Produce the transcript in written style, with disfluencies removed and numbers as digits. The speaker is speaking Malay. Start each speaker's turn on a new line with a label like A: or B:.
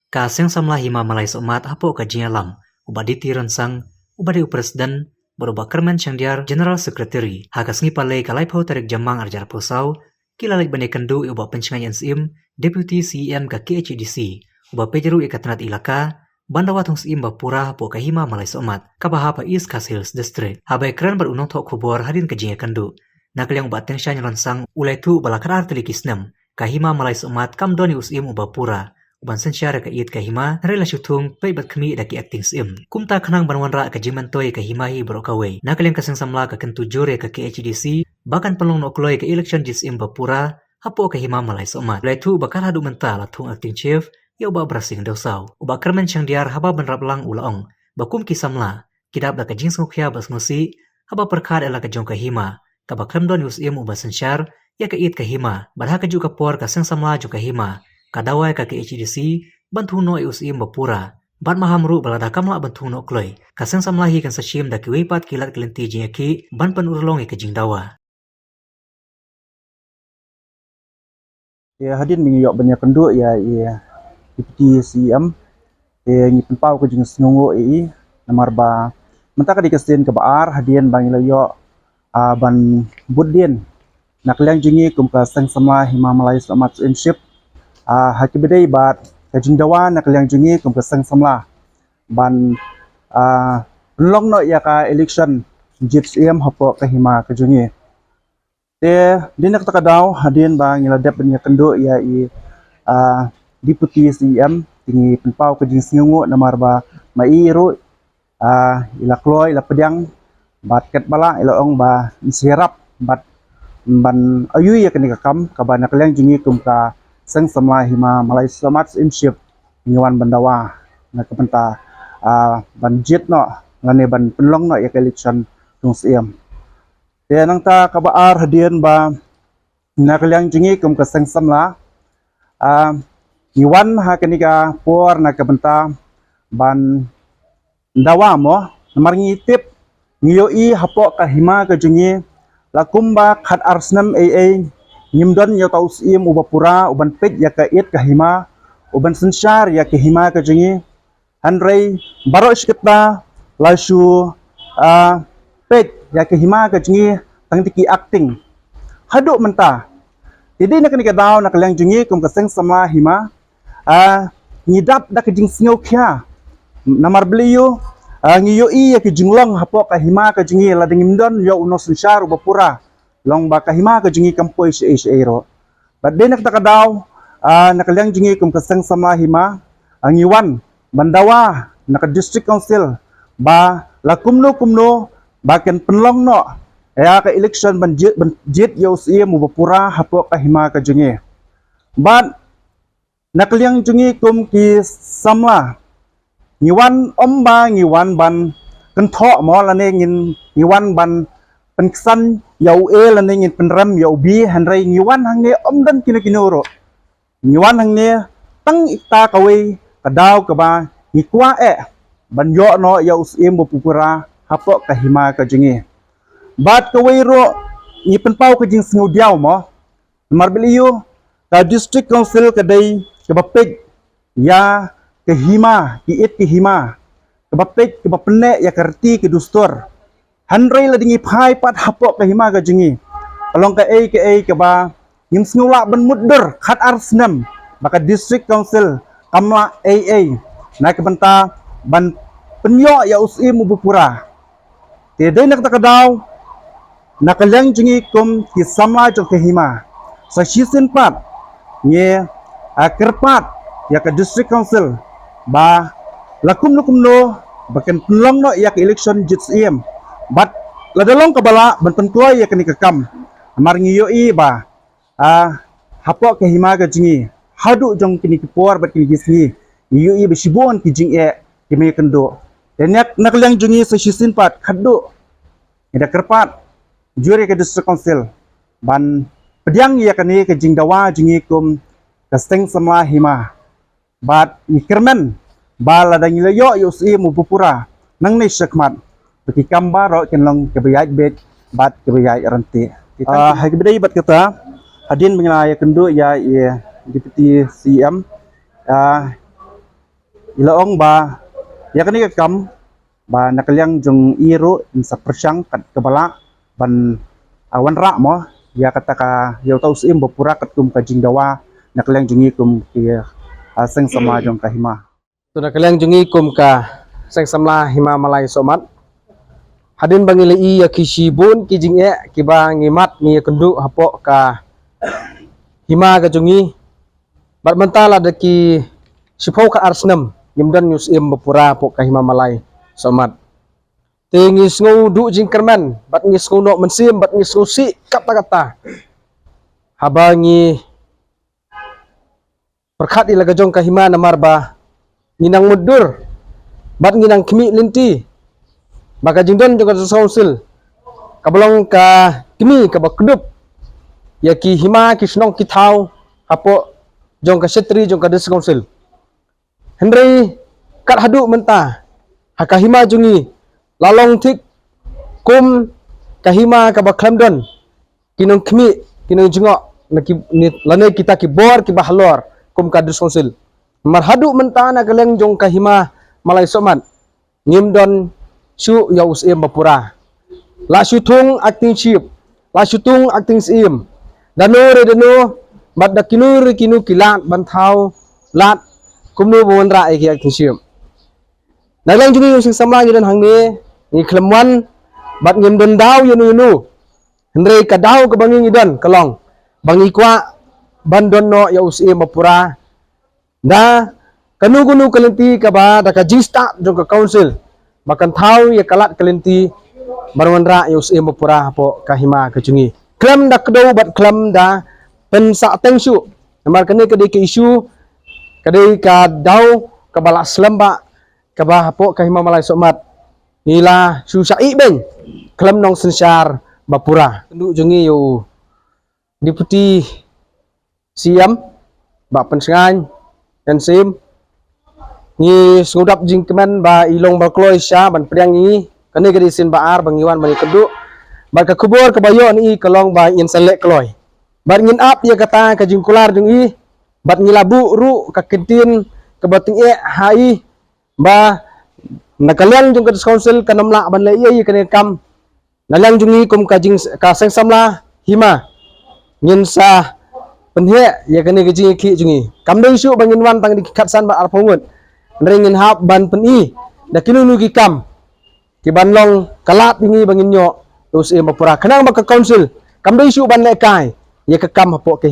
A: Kaseng samlah hima malai somat hapo kajinya lam, ubadi tiran sang, ubadi presiden, berubah kermen syangdiar General Secretary, hakas ngipalay kalay pau tarik jamang arjar pusau, kilalay bane kendu ubah pencengayan sim, Deputy CEM ka KHDC, ubah pejeru ikatanat ilaka, bandawatung sim bapura hapo kahima malai somat, kabahapa East Coast Hills District, habay keren berunong tok kubor hadin kajinya kendu. Nakaliang bateng siya nyalansang ulay tu balakar artelikisnem, kahima malay somat kam doni usim ubah pura, uban sensyara ka it kahima rela syutung pay bat kami daki acting sim kumta kanang banwanra ka jimantoy kahima hi brokaway nakaliang kasing samla ka kentu jure ka KHDC bahkan pelong nokloy ka election jisim bapura hapo kahima malay somat laitu bakal hadu mental atung acting chief ya uba brasing dosau uba kermen syang diar haba benrap lang ulaong bakum kisamla kidap da ka jing sngukya basmusi haba perkad ela ka jong kahima kabak kremdon usim uba sensyar ya ka it kahima barha ka juga por ka sing samla juga kahima kadawai ka KHDC bantu no usim bapura ban mahamru balada kamla bantu no kloi kaseng samlahi kan sashim da kiwipat kilat kelenti jingaki ban penurlong ke jingdawa
B: ya hadin mingiyok banyak kenduk ya Deputy CM ngi penpau ke jing snungu namar ba mentaka di kesin ke baar hadin bang ilayok ban budin nakliang jingi kum ka seng samla hima malai somat inship hakibedai bat kajingdawa nakliang jingi kum keseng samla ban long no ya ka election JPM hapo kahima kajungi te dinak takadaw hadin bang iladap banyak kenduk ya Deputy CM tingi penpau kajing singungu namar ba mairu ilakloy ila pedang bat ket bala ilaong ba sirap bat ban ayu ya kenika kam ka nakliang jingi kum ka seng samla hima malai somat inship ngiwan bandawa na kapenta banjit no ngane ban penlong no ya election tung siem te nang ta kabaar hadian ba nakaliang jingi kum ka seng samla ngiwan ha kenika por na kapenta ban dawa mo namar ngitip ngiyoi hapo ka hima ka jingi lakumba khat arsnam Nyimdon ya tau sim uba pura uban pet ya ka it kahima uban sensyar ya kahima ka jingi hanrei baro isketna lasu pet ya kahima ka jingi tang tiki acting haduk menta jadi nak ni ka daw nakaliang jingi kum kaseng sama hima ngidap da ka jing snyo kya namar beliyo ngiyoi ya ka jinglong hapo kahima ka jingi lading nyimdon ya uno sensyar uba pura long baka hima ka jingi kampoy si ero but din naktakadaw nakaliang jingi kum kaseng sama hima ang iwan bandawa naka district council ba lakumno baken penlong no ya ka election banjit yo si mo bapura hapo ka hima ka jingi but nakaliang jingi kum ki samla ngiwan omba ngiwan ban kentho mo lane ngiwan ban penkesan yau lan ingin penram yau bi hanrai ngiwan hangne omdan kinuro ngiwan hangne tang ikta kawe kadaw kaba ngikwa banyo no yau sim bupura hapo kahima ka jingi bat kawe ro ni penpau ka jing sngudiaw mo marbeliyo ka district council kadai kabapig ya kahima kiit kahima kabapig kabapne ya karti kedustor Handray la dingi phai pat hapo kahima ka jingi along ka ka ba nim snula ban mudder khat arsnam baka district council kamla na kabanta ban penyo ya usim bupura te day nak takadaw nakalang jingi kum ki samla jong kahima sa shisin pat nye kerpat ya ka district council ba lakum no bakan penlong no ya ka election JPM but ladalong kabala banpentuay ya kenika kam amar ngiyoi ba hapo kahima ka jingi hadu jong kini kipor bat kini gisni ngiyoi besibon ki jing kimi kendo dan nakaliang jingi sa shisin pat khadu ida kerpat jure ke district council ban pediang ya kani ke jingdawa jingi kum kasteng samla hima bat ngikermen bala dang ilayo yusi mu pupura nang ni syakmat bagi kambar kenlong kebayat bet bat kebayat ranti hai kebedai bat kata hadin mengenai kendu ya Deputy CM ilaong ba ya kani kam ba nakaliang jong iro sa persyang kat kebala ban awan ra mo ya kata ka yaw tau sim bapura kat kum ka jingdawa nakaliang jungi kum ki seng sama jong kahima
C: tu nakaliang jungi kum ka seng samla hima malai somat hadin bangile i ya kishibun ki jinge ki ba ngimat ni kendu hapo ka hima ka jungi bat mentala de ki sipau ka arsnam ngimdan news im bapura po ka hima malai somat tingis ngau du jing kerman bat ngis ngau no mensim bat ngis ngau si kata-kata habangi perkhat ilaga jong ka hima namar ba nginang mudur bat nginang kimi linti maka jingdon juga sausil kabalong ka kimi ka bakdup ya ki hima ki snong ki thau apo jong ka setri jong ka des council henry kat hadu menta haka hima jungi lalong tik kum ka hima ka baklamdon kinong kimi kinong jingok na ki lane kita ki bor ki bahlor kum ka des council marhadu menta na kaleng jong ka hima malai somat ngimdon su ya usim bapura la syutung acting ship la syutung acting sim dano re dano bat da kinu kilat banthau lat kumnu bonra ki acting ship nalang juni sing samla ngidan hangni ni klemwan bat ngim don daw yunu henre ka daw ka bangi ngidan kalong bangi kwa bandon no ya usim bapura da kanu kalenti ka ba da ka jista jong ka council makan tahu ya kalat kelenti marwanra ya usim bapura po kahima kecungi klam da kedo bat klam da pensa tengsu namar kene kede ke isu kede ka dau ka bala slamba ka ba po kahima malai somat nila susai beng klam nong sensar bapura kendu jungi yo deputi siam ba pensengan dan sim ni sudap jingkeman ba ilong balkloi sya ban priang ni kane gadi sin baar bangiwan mani kedu ba ka kubur ka bayo ni kalong ba in selek kloi bar ngin ap ya kata ka jingkular jung i bat ngilabu ru ka kentin ka bating e hai ba nakaliang jung ka council ka namla ban le ye kane kam nalang jung i kum ka jing ka seng samla hima ngin sa penhe ya kane ka jing ki jung i kam dei su bangin wan tang di khatsan ba arpongut ringin hap ban peni da kinunu ki kam ki ban long kalat bingi bangin nyo us e mapura kanang maka council kam dei su ban le kai ye ka kam hapo ke